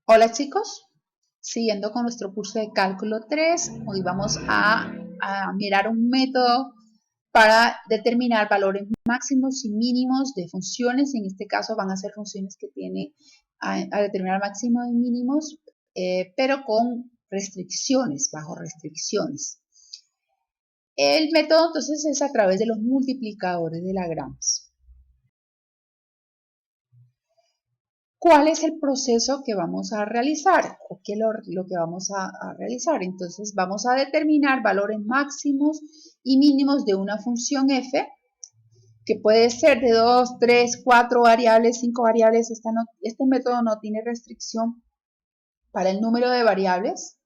Hola chicos, siguiendo con nuestro curso de cálculo 3, hoy vamos a mirar un método para determinar valores máximos y mínimos de funciones. En este caso van a ser funciones que tienen a determinar máximos y mínimos, pero con restricciones, bajo restricciones. El método entonces es a través de los multiplicadores de Lagrange. ¿Cuál es el proceso que vamos a realizar? ¿O qué es lo que vamos a realizar? Entonces vamos a determinar valores máximos y mínimos de una función f, que puede ser de 2, 3, 4 variables, 5 variables. Este método no tiene restricción para el número de variables,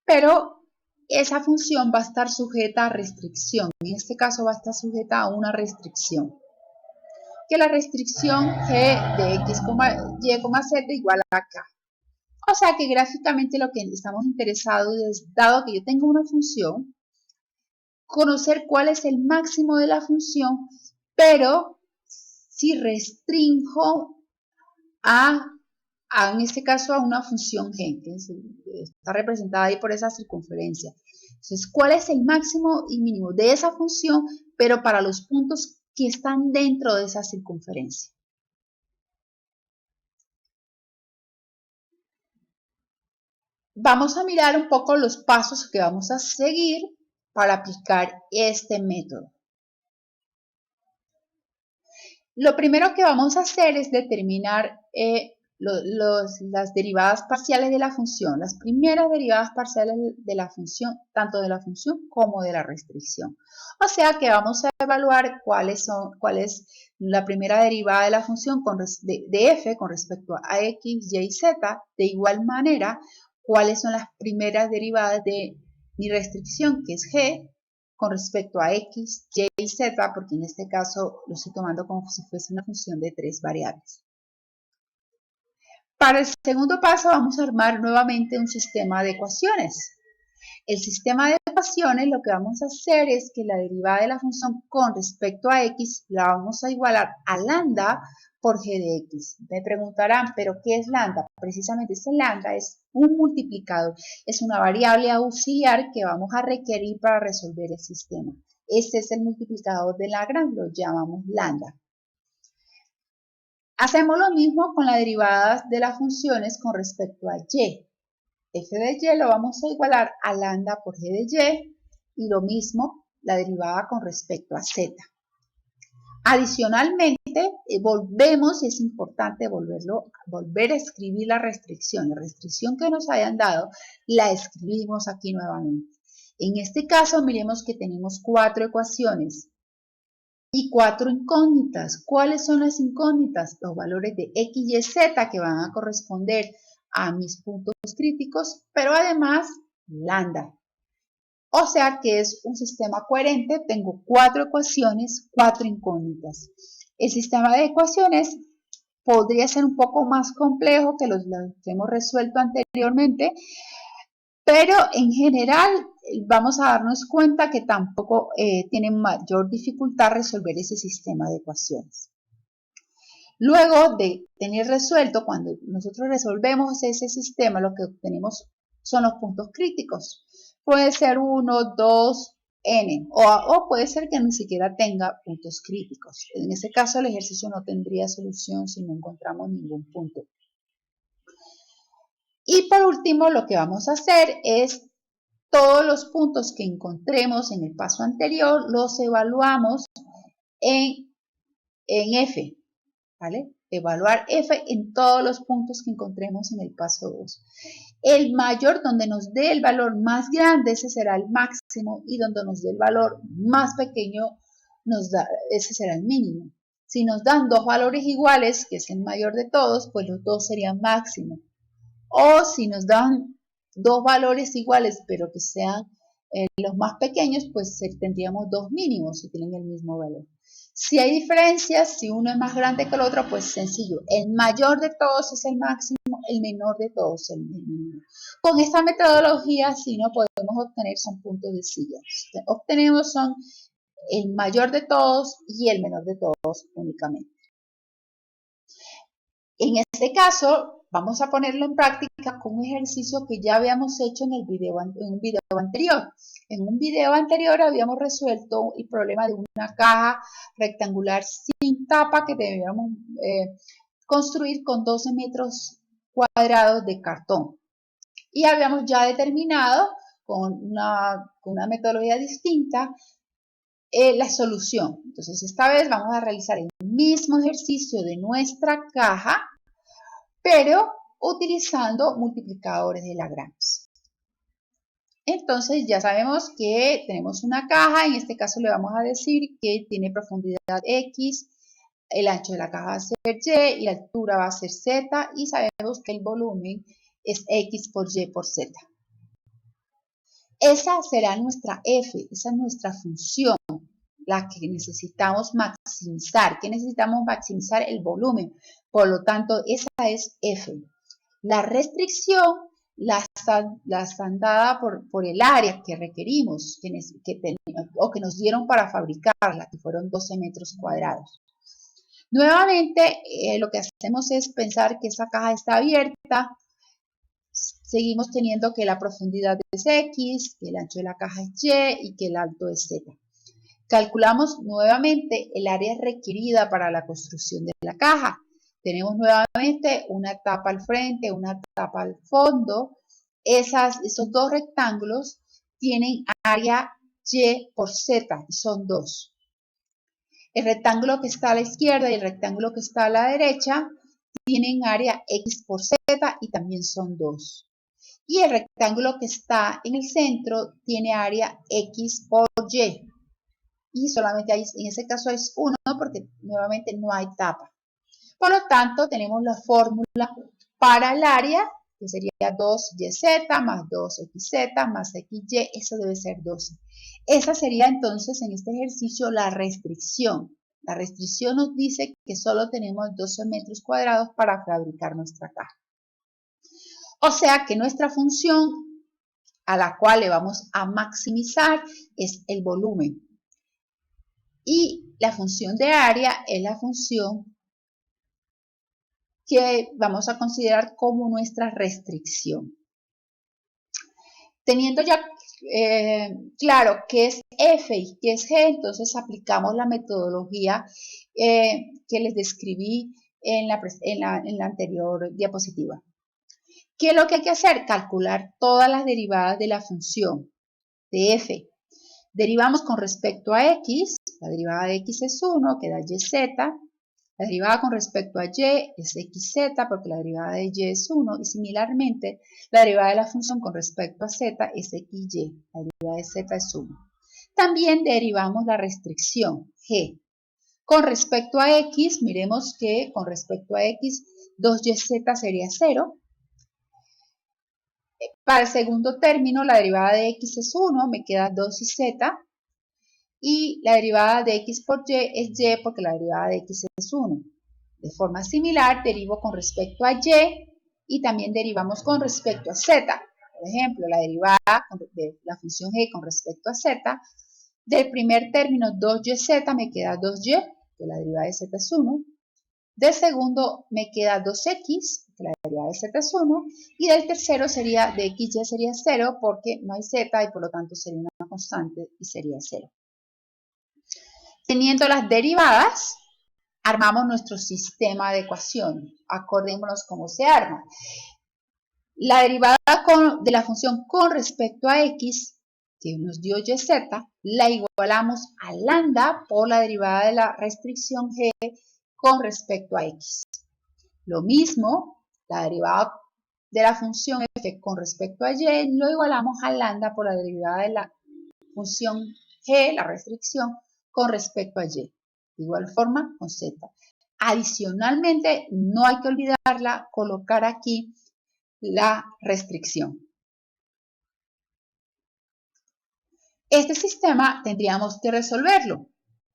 pero esa función va a estar sujeta a restricción. En este caso va a estar sujeta a una restricción, que la restricción g de x, y, z igual a k. O sea que gráficamente lo que estamos interesados es, dado que yo tengo una función, conocer cuál es el máximo de la función, pero si restringo en este caso a una función g, que está representada ahí por esa circunferencia. Entonces, ¿cuál es el máximo y mínimo de esa función, pero para los puntos que están dentro de esa circunferencia? Vamos a mirar un poco los pasos que vamos a seguir para aplicar este método. Lo primero que vamos a hacer es determinar las derivadas parciales de la función, las primeras derivadas parciales de la función, tanto de la función como de la restricción. O sea que vamos a evaluar cuál es la primera derivada de la función de f con respecto a x, y, z. De igual manera, cuáles son las primeras derivadas de mi restricción, que es g, con respecto a x, y y z, porque en este caso lo estoy tomando como si fuese una función de 3 variables. Para el segundo paso vamos a armar nuevamente un sistema de ecuaciones. El sistema de ecuaciones, lo que vamos a hacer es que la derivada de la función con respecto a x la vamos a igualar a lambda por g de x. Me preguntarán, ¿pero qué es lambda? Precisamente ese lambda es un multiplicador, es una variable auxiliar que vamos a requerir para resolver el sistema. Este es el multiplicador de Lagrange, lo llamamos lambda. Hacemos lo mismo con las derivadas de las funciones con respecto a y. F de y lo vamos a igualar a lambda por g de y lo mismo la derivada con respecto a z. Adicionalmente, volvemos, y es importante volver a escribir la restricción que nos hayan dado, la escribimos aquí nuevamente. En este caso, miremos que tenemos 4 ecuaciones y 4 incógnitas. ¿Cuáles son las incógnitas? Los valores de x, y, z que van a corresponder a mis puntos críticos, pero además lambda. O sea que es un sistema coherente, tengo 4 ecuaciones, 4 incógnitas. El sistema de ecuaciones podría ser un poco más complejo que los que hemos resuelto anteriormente, pero en general vamos a darnos cuenta que tampoco tiene mayor dificultad resolver ese sistema de ecuaciones. Luego de tener resuelto, cuando nosotros resolvemos ese sistema, lo que obtenemos son los puntos críticos. Puede ser 1, 2, n, o puede ser que ni siquiera tenga puntos críticos. En ese caso, el ejercicio no tendría solución si no encontramos ningún punto. Y por último, lo que vamos a hacer es todos los puntos que encontremos en el paso anterior, los evaluamos en f, ¿vale? Evaluar f en todos los puntos que encontremos en el paso 2. El mayor, donde nos dé el valor más grande, ese será el máximo, y donde nos dé el valor más pequeño, ese será el mínimo. Si nos dan dos valores iguales, que es el mayor de todos, pues los dos serían máximo. O si nos dan dos valores iguales, pero que sean los más pequeños, pues tendríamos dos mínimos si tienen el mismo valor. Si hay diferencias, si uno es más grande que el otro, pues sencillo. El mayor de todos es el máximo, el menor de todos es el mínimo. Con esta metodología, si no podemos obtener son puntos de silla. Obtenemos son el mayor de todos y el menor de todos únicamente. En este caso, Vamos a ponerlo en práctica con un ejercicio que ya habíamos hecho en un video anterior. En un video anterior habíamos resuelto el problema de una caja rectangular sin tapa que debíamos construir con 12 metros cuadrados de cartón. Y habíamos ya determinado con una metodología distinta la solución. Entonces, esta vez vamos a realizar el mismo ejercicio de nuestra caja, pero utilizando multiplicadores de Lagrange. Entonces, ya sabemos que tenemos una caja, en este caso le vamos a decir que tiene profundidad X, el ancho de la caja va a ser Y y la altura va a ser Z, y sabemos que el volumen es X por Y por Z. Esa será nuestra F, esa es nuestra función, la que necesitamos maximizar. ¿Qué necesitamos maximizar? El volumen. Por lo tanto, esa es F. La restricción la están dada por el área que requerimos o que nos dieron para fabricarla, que fueron 12 metros cuadrados. Nuevamente, lo que hacemos es pensar que esa caja está abierta. Seguimos teniendo que la profundidad es X, que el ancho de la caja es Y y que el alto es Z. Calculamos nuevamente el área requerida para la construcción de la caja. Tenemos nuevamente una tapa al frente, una tapa al fondo. Esos dos rectángulos tienen área Y por Z y son 2. El rectángulo que está a la izquierda y el rectángulo que está a la derecha tienen área X por Z y también son 2. Y el rectángulo que está en el centro tiene área X por Y. Y solamente hay, en ese caso es 1 porque nuevamente no hay tapa. Por lo tanto, tenemos la fórmula para el área, que sería 2YZ más 2XZ más XY, eso debe ser 12. Esa sería entonces en este ejercicio la restricción. La restricción nos dice que solo tenemos 12 metros cuadrados para fabricar nuestra caja. O sea que nuestra función a la cual le vamos a maximizar es el volumen. Y la función de área es la función que vamos a considerar como nuestra restricción. Teniendo ya claro qué es F y qué es G, entonces aplicamos la metodología que les describí en la anterior diapositiva. ¿Qué es lo que hay que hacer? Calcular todas las derivadas de la función de F. Derivamos con respecto a X, la derivada de X es 1, queda YZ. La derivada con respecto a Y es XZ porque la derivada de Y es 1 y similarmente la derivada de la función con respecto a Z es XY, la derivada de Z es 1. También derivamos la restricción G. Con respecto a X, miremos que con respecto a X, 2YZ sería 0. Para el segundo término, la derivada de X es 1, me queda 2YZ. Y la derivada de X por Y es Y porque la derivada de X es 1. De forma similar, derivo con respecto a Y y también derivamos con respecto a Z. Por ejemplo, la derivada de la función G con respecto a Z, del primer término 2YZ me queda 2Y, que la derivada de Z es 1. Del segundo me queda 2X, que la derivada de Z es 1. Y del tercero sería de XY sería 0 porque no hay Z y por lo tanto sería una constante y sería 0. Teniendo las derivadas, armamos nuestro sistema de ecuación. Acordémonos cómo se arma. La derivada de la función con respecto a X, que nos dio YZ, la igualamos a lambda por la derivada de la restricción G con respecto a X. Lo mismo, la derivada de la función F con respecto a Y, lo igualamos a lambda por la derivada de la función G, la restricción, con respecto a Y. De igual forma con Z. Adicionalmente, no hay que olvidarla, colocar aquí la restricción. Este sistema tendríamos que resolverlo.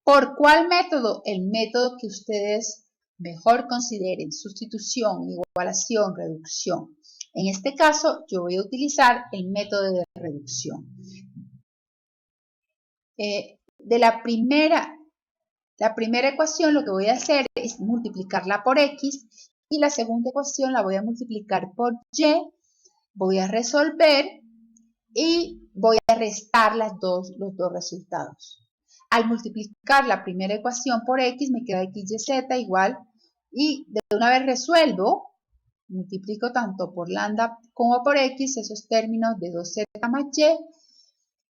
¿Por cuál método? El método que ustedes mejor consideren. Sustitución, igualación, reducción. En este caso, yo voy a utilizar el método de reducción. De la primera ecuación lo que voy a hacer es multiplicarla por X y la segunda ecuación la voy a multiplicar por y, voy a resolver y voy a restar los dos resultados. Al multiplicar la primera ecuación por x me queda x y z igual, y de una vez resuelvo, multiplico tanto por lambda como por x esos términos de 2z más y.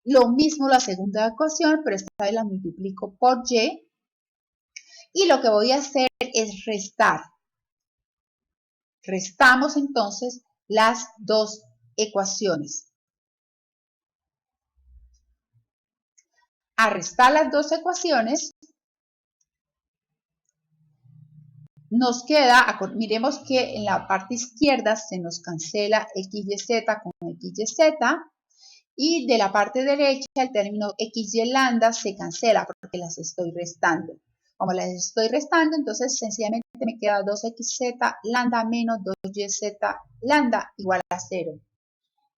Lo mismo la segunda ecuación, pero esta vez la multiplico por y. Y lo que voy a hacer es restar. Restamos entonces las dos ecuaciones. A restar las dos ecuaciones, nos queda, miremos que en la parte izquierda se nos cancela x y z con x y z, y de la parte derecha el término x y lambda se cancela porque las estoy restando. Como las estoy restando, entonces sencillamente me queda 2xz lambda menos 2yz lambda igual a 0.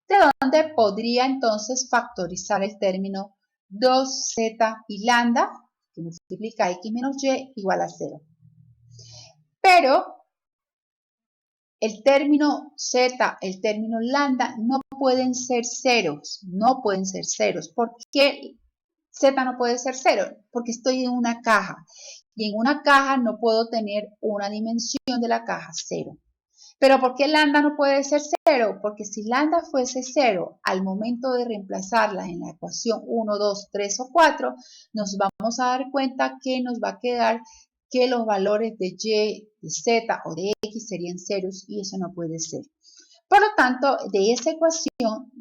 De donde podría entonces factorizar el término 2z y lambda, que multiplica x menos y, igual a 0. Pero el término z, el término lambda, no pueden ser ceros. No pueden ser ceros. ¿Por qué z no puede ser 0? Porque estoy en una caja. Y en una caja no puedo tener una dimensión de la caja 0. ¿Pero por qué lambda no puede ser 0? Porque si lambda fuese 0, al momento de reemplazarla en la ecuación 1, 2, 3 o 4, nos vamos a dar cuenta que nos va a quedar que los valores de y, de z o de x serían ceros, y eso no puede ser. Por lo tanto, de esa ecuación,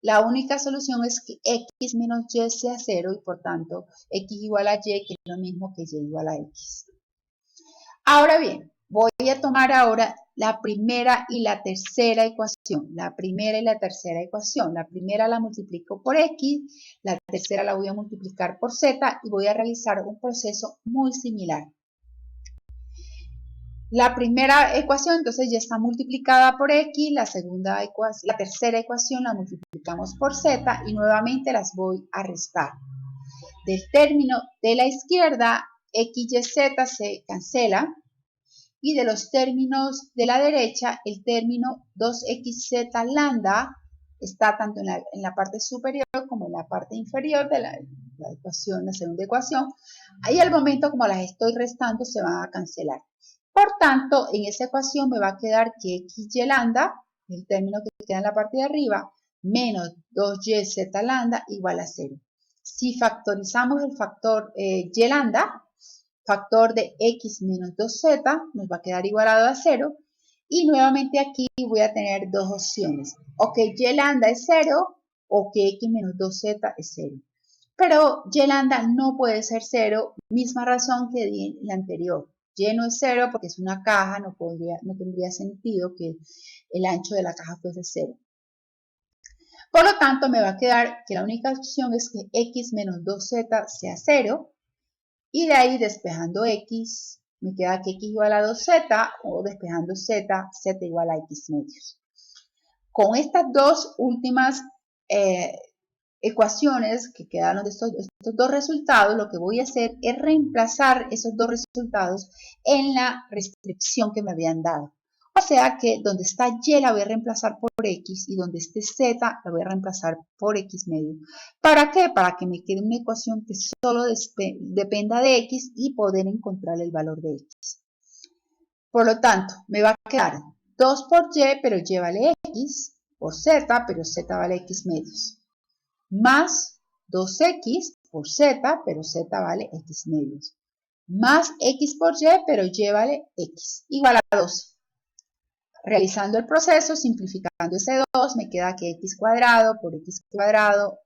la única solución es que x menos y sea 0 y por tanto x igual a y, que es lo mismo que y igual a x. Ahora bien, voy a tomar ahora la primera y la tercera ecuación. La primera y la tercera ecuación. La primera la multiplico por x, la tercera la voy a multiplicar por z y voy a realizar un proceso muy similar. La primera ecuación entonces ya está multiplicada por x, la tercera ecuación la multiplicamos por z y nuevamente las voy a restar. Del término de la izquierda, x y z se cancela, y de los términos de la derecha, el término 2xz lambda está tanto en la parte superior como en la parte inferior de la ecuación, la segunda ecuación. Ahí al momento como las estoy restando se van a cancelar. Por tanto, en esa ecuación me va a quedar que x y lambda, el término que queda en la parte de arriba, menos 2yz lambda igual a 0. Si factorizamos el factor y lambda, factor de x menos 2z nos va a quedar igualado a 0. Y nuevamente aquí voy a tener dos opciones. O que y lambda es 0 o que x menos 2z es 0. Pero y lambda no puede ser 0, misma razón que di en la anterior. Y no es 0 porque es una caja, no tendría sentido que el ancho de la caja fuese 0. Por lo tanto, me va a quedar que la única opción es que x menos 2z sea 0. Y de ahí, despejando x, me queda que x igual a 2z, o despejando z, z igual a x medios. Con estas dos últimas ecuaciones que quedaron de estos dos resultados, lo que voy a hacer es reemplazar esos dos resultados en la restricción que me habían dado. O sea que donde está y la voy a reemplazar por x y donde esté z la voy a reemplazar por x medio. ¿Para qué? Para que me quede una ecuación que solo dependa de x y poder encontrar el valor de x. Por lo tanto, me va a quedar 2 por y, pero y vale x, por z, pero z vale x medios. Más 2x por z, pero z vale x medios. Más x por y, pero y vale x, igual a 12. Realizando el proceso, simplificando ese 2, me queda que x cuadrado por x cuadrado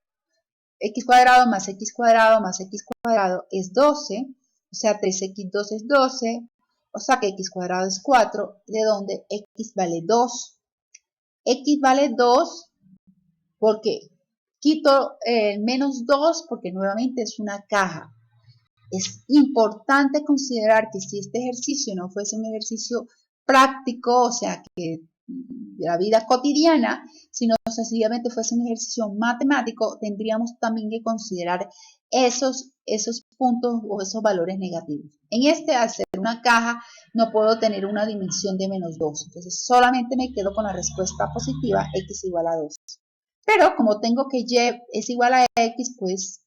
más x cuadrado más x cuadrado es 12, o sea 3x2 es 12, o sea que x cuadrado es 4, de donde x vale 2. X vale 2 porque quito el menos 2 porque nuevamente es una caja. Es importante considerar que si este ejercicio no fuese un ejercicio práctico, o sea, que de la vida cotidiana, sino sencillamente fuese un ejercicio matemático, tendríamos también que considerar esos puntos o esos valores negativos. En este, al ser una caja no puedo tener una dimensión de -2. Entonces solamente me quedo con la respuesta positiva, x igual a 2. Pero como tengo que y es igual a x, pues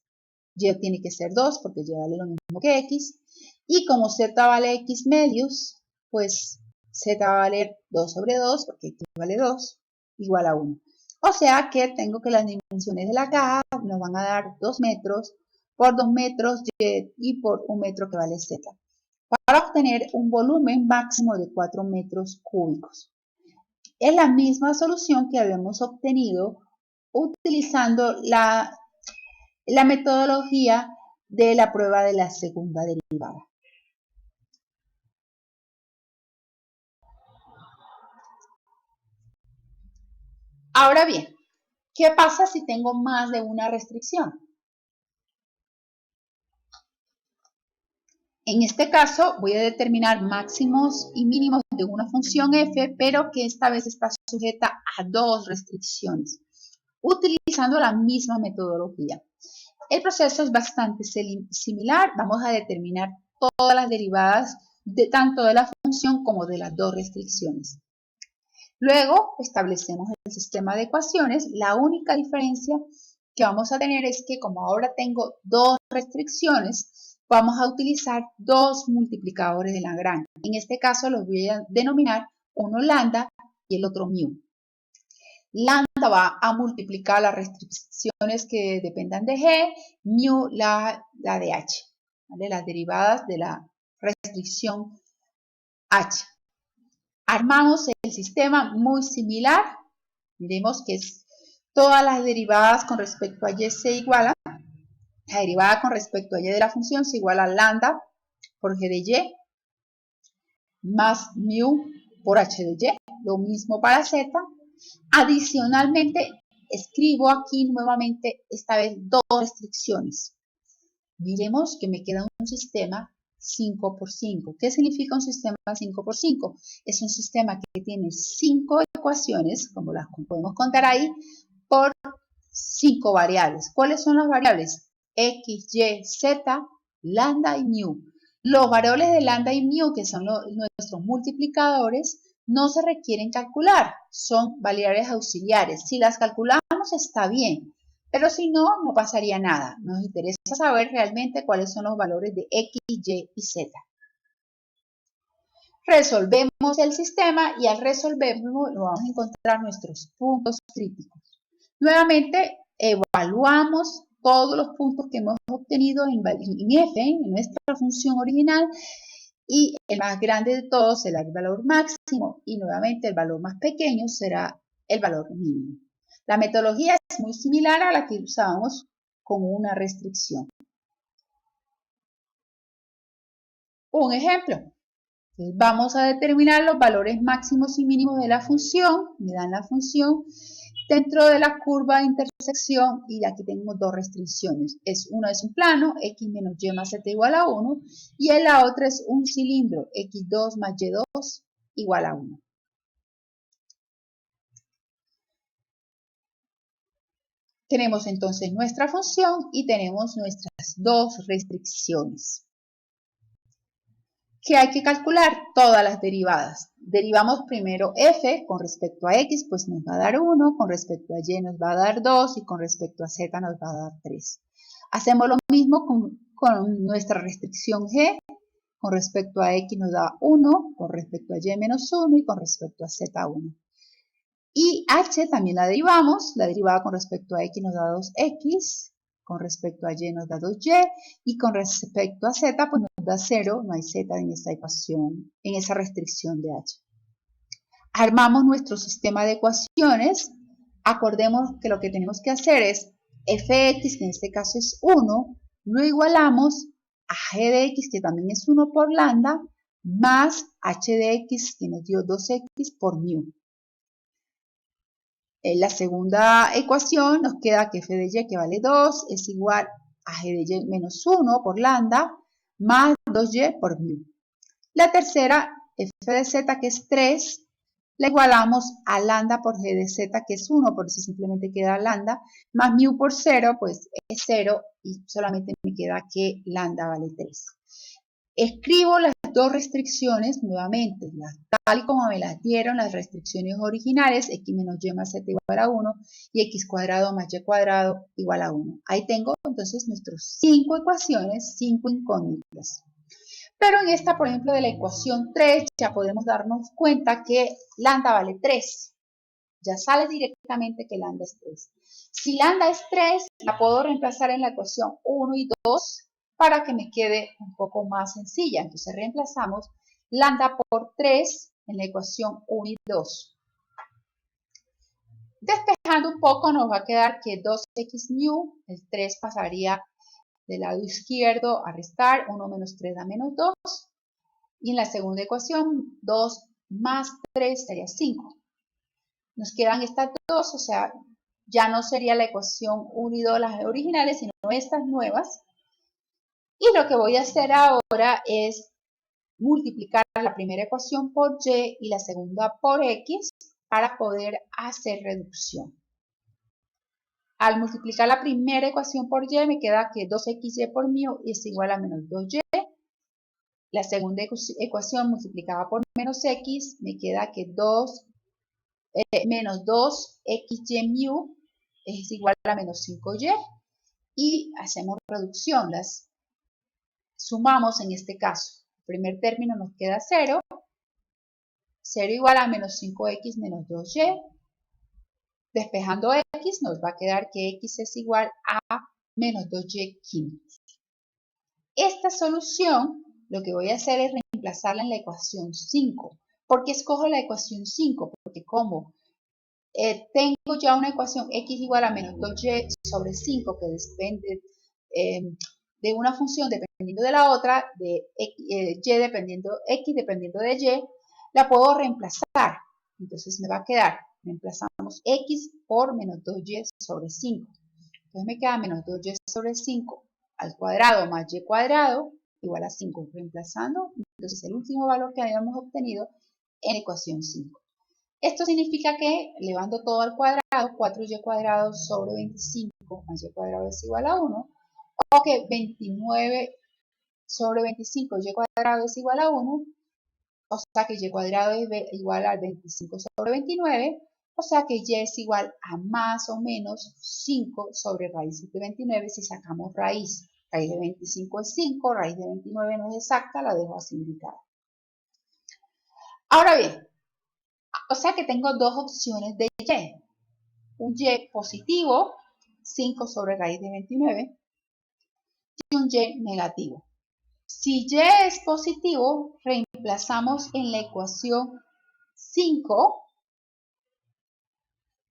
y tiene que ser 2 porque y vale lo mismo que x. Y como z vale x medios, pues z va a valer 2 sobre 2 porque x vale 2 igual a 1. O sea que tengo que las dimensiones de la caja nos van a dar 2 metros por 2 metros y por 1 metro que vale z, para obtener un volumen máximo de 4 metros cúbicos. Es la misma solución que habíamos obtenido utilizando la metodología de la prueba de la segunda derivada. Ahora bien, ¿qué pasa si tengo más de una restricción? En este caso voy a determinar máximos y mínimos de una función f, pero que esta vez está sujeta a 2 restricciones, utilizando la misma metodología. El proceso es bastante similar. Vamos a determinar todas las derivadas tanto de la función como de las 2 restricciones. Luego establecemos el sistema de ecuaciones. La única diferencia que vamos a tener es que como ahora tengo 2 restricciones, vamos a utilizar 2 multiplicadores de Lagrange. En este caso los voy a denominar uno lambda y el otro mu. Lambda va a multiplicar las restricciones que dependan de G, mu la de H, ¿vale? Las derivadas de la restricción H. Armamos el sistema muy similar. Miremos que es todas las derivadas con respecto a y se igualan. La derivada con respecto a y de la función se iguala a lambda por g de y más mu por h de y. Lo mismo para z. Adicionalmente, escribo aquí nuevamente, esta vez 2 restricciones. Miremos que me queda un sistema 5 por 5. ¿Qué significa un sistema 5 por 5? Es un sistema que tiene 5 ecuaciones, como las podemos contar ahí, por 5 variables. ¿Cuáles son las variables? X, Y, Z, lambda y mu. Los valores de lambda y mu, que son nuestros multiplicadores, no se requieren calcular, son variables auxiliares. Si las calculamos está bien, pero si no, no pasaría nada. Nos interesa saber realmente cuáles son los valores de X, Y y Z. Resolvemos el sistema y al resolverlo vamos a encontrar nuestros puntos críticos. Nuevamente evaluamos todos los puntos que hemos obtenido en f, en nuestra función original, y el más grande de todos será el valor máximo y nuevamente el valor más pequeño será el valor mínimo. La metodología es muy similar a la que usábamos con una restricción. Un ejemplo. Entonces vamos a determinar los valores máximos y mínimos de la función. Me dan la función dentro de la curva de intersección y aquí tenemos 2 restricciones. Una es un plano, x menos y más z igual a 1, y la otra es un cilindro, x2 más y2 igual a 1. Tenemos entonces nuestra función y tenemos nuestras 2 restricciones. ¿Qué hay que calcular? Todas las derivadas. Derivamos primero f con respecto a x, pues nos va a dar 1, con respecto a y nos va a dar 2 y con respecto a z nos va a dar 3. Hacemos lo mismo con nuestra restricción g, con respecto a x nos da 1, con respecto a y menos 1 y con respecto a z 1. Y h también la derivamos, la derivada con respecto a x nos da 2x, con respecto a y nos da 2y, y con respecto a z pues nos da 0, no hay z en esta ecuación, en esa restricción de h. Armamos nuestro sistema de ecuaciones, acordemos que lo que tenemos que hacer es fx, que en este caso es 1, lo igualamos a g de x, que también es 1 por lambda, más h de x, que nos dio 2x por mu. En la segunda ecuación nos queda que f de y, que vale 2, es igual a g de y menos 1 por lambda, más 2y por mu. La tercera, f de z, que es 3, la igualamos a lambda por g de z, que es 1, por eso simplemente queda lambda, más mu por 0, pues es 0, y solamente me queda que lambda vale 3. Escribo las dos restricciones nuevamente, tal y como me las dieron las restricciones originales, x menos y más z igual a 1 y x cuadrado más y cuadrado igual a 1. Ahí tengo entonces nuestras 5 ecuaciones, 5 incógnitas. Pero en esta, por ejemplo, de la ecuación 3, ya podemos darnos cuenta que lambda vale 3. Ya sale directamente que lambda es 3. Si lambda es 3, la puedo reemplazar en la ecuación 1 y 2 para que me quede un poco más sencilla. Entonces reemplazamos lambda por 3 en la ecuación 1 y 2. Despejando un poco nos va a quedar que 2x mu, el 3 pasaría del lado izquierdo a restar, 1 menos 3 da menos 2. Y en la segunda ecuación, 2 más 3 sería 5. Nos quedan estas dos, o sea, ya no sería la ecuación 1 y 2 las originales, sino estas nuevas. Y lo que voy a hacer ahora es multiplicar la primera ecuación por y y la segunda por x para poder hacer reducción. Al multiplicar la primera ecuación por y me queda que 2xy por mu es igual a menos 2y. La segunda ecuación multiplicada por menos x me queda que menos 2xy mu es igual a menos 5y. Y hacemos reducción, las sumamos en este caso. El primer término nos queda 0. 0 igual a menos 5x menos 2y. Despejando x nos va a quedar que x es igual a menos 2y quintos. Esta solución lo que voy a hacer es reemplazarla en la ecuación 5. ¿Por qué escojo la ecuación 5? Porque como tengo ya una ecuación x igual a menos 2y sobre 5 que depende de una función dependiendo de la otra, de y dependiendo x dependiendo de y, la puedo reemplazar. Entonces me va a quedar, reemplazamos x por menos 2y sobre 5. Entonces me queda menos 2y sobre 5 al cuadrado más y cuadrado igual a 5. Reemplazando, entonces el último valor que habíamos obtenido en ecuación 5. Esto significa que, elevando todo al cuadrado, 4y cuadrado sobre 25 más y cuadrado es igual a 1, o que 29 sobre 25 y cuadrado es igual a 1, o sea que y cuadrado es igual a 25 sobre 29, o sea que y es igual a más o menos 5 sobre raíz de 29 si sacamos raíz. Raíz de 25 es 5, raíz de 29 no es exacta, la dejo así indicada. Ahora bien, o sea que tengo dos opciones de y. Un y positivo, 5 sobre raíz de 29, y un y negativo. Si y es positivo, reemplazamos en la ecuación 5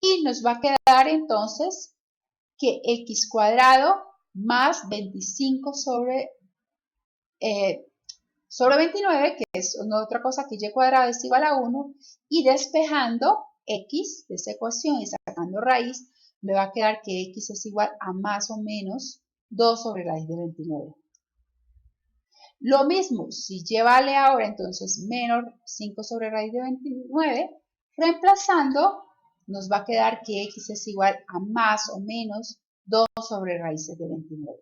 y nos va a quedar entonces que x cuadrado más 25 sobre 29, que es otra cosa que y cuadrado es igual a 1, y despejando x de esa ecuación y sacando raíz, me va a quedar que x es igual a más o menos 2 sobre raíz de 29. Lo mismo, si y vale ahora entonces menos 5 sobre raíz de 29, reemplazando nos va a quedar que x es igual a más o menos 2 sobre raíces de 29.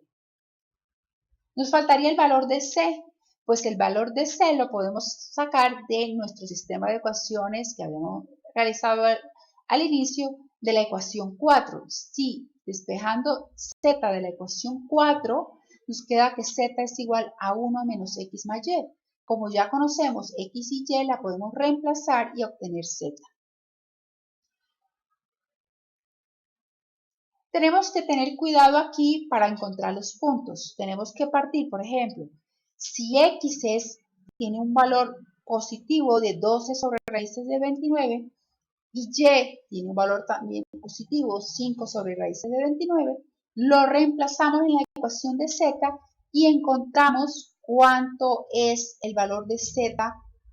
Nos faltaría el valor de c, pues el valor de c lo podemos sacar de nuestro sistema de ecuaciones que habíamos realizado al inicio de la ecuación 4. Si despejando z de la ecuación 4, nos queda que z es igual a 1 menos x más y. Como ya conocemos x y y, la podemos reemplazar y obtener z. Tenemos que tener cuidado aquí para encontrar los puntos. Tenemos que partir, por ejemplo, si x tiene un valor positivo de 12 sobre raíces de 29 y y tiene un valor también positivo, 5 sobre raíces de 29, lo reemplazamos en la ecuación de z y encontramos cuánto es el valor de z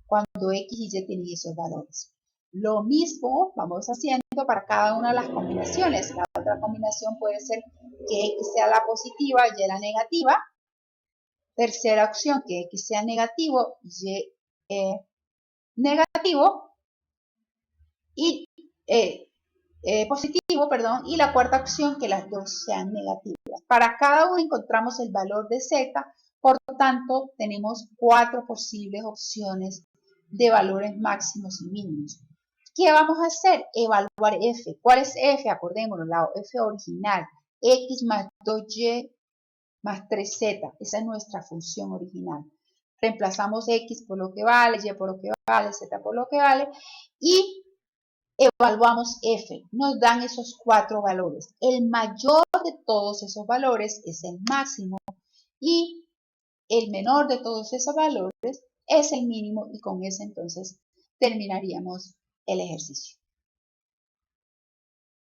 cuando x y y tienen esos valores. Lo mismo vamos haciendo para cada una de las combinaciones. La otra combinación puede ser que x sea la positiva y la negativa. Tercera opción, que x sea negativo y negativo. Y positivo, perdón, y la cuarta opción que las dos sean negativas. Para cada uno encontramos el valor de z Por lo tanto, tenemos 4 posibles opciones de valores máximos y mínimos. ¿Qué vamos a hacer? Evaluar f. ¿Cuál es f? Acordémonos, la f original. X más 2y más 3z. Esa es nuestra función original. Reemplazamos x por lo que vale, y por lo que vale, z por lo que vale. Y evaluamos f. Nos dan esos 4 valores. El mayor de todos esos valores es el máximo. Y el menor de todos esos valores es el mínimo. Y con ese entonces terminaríamos el ejercicio.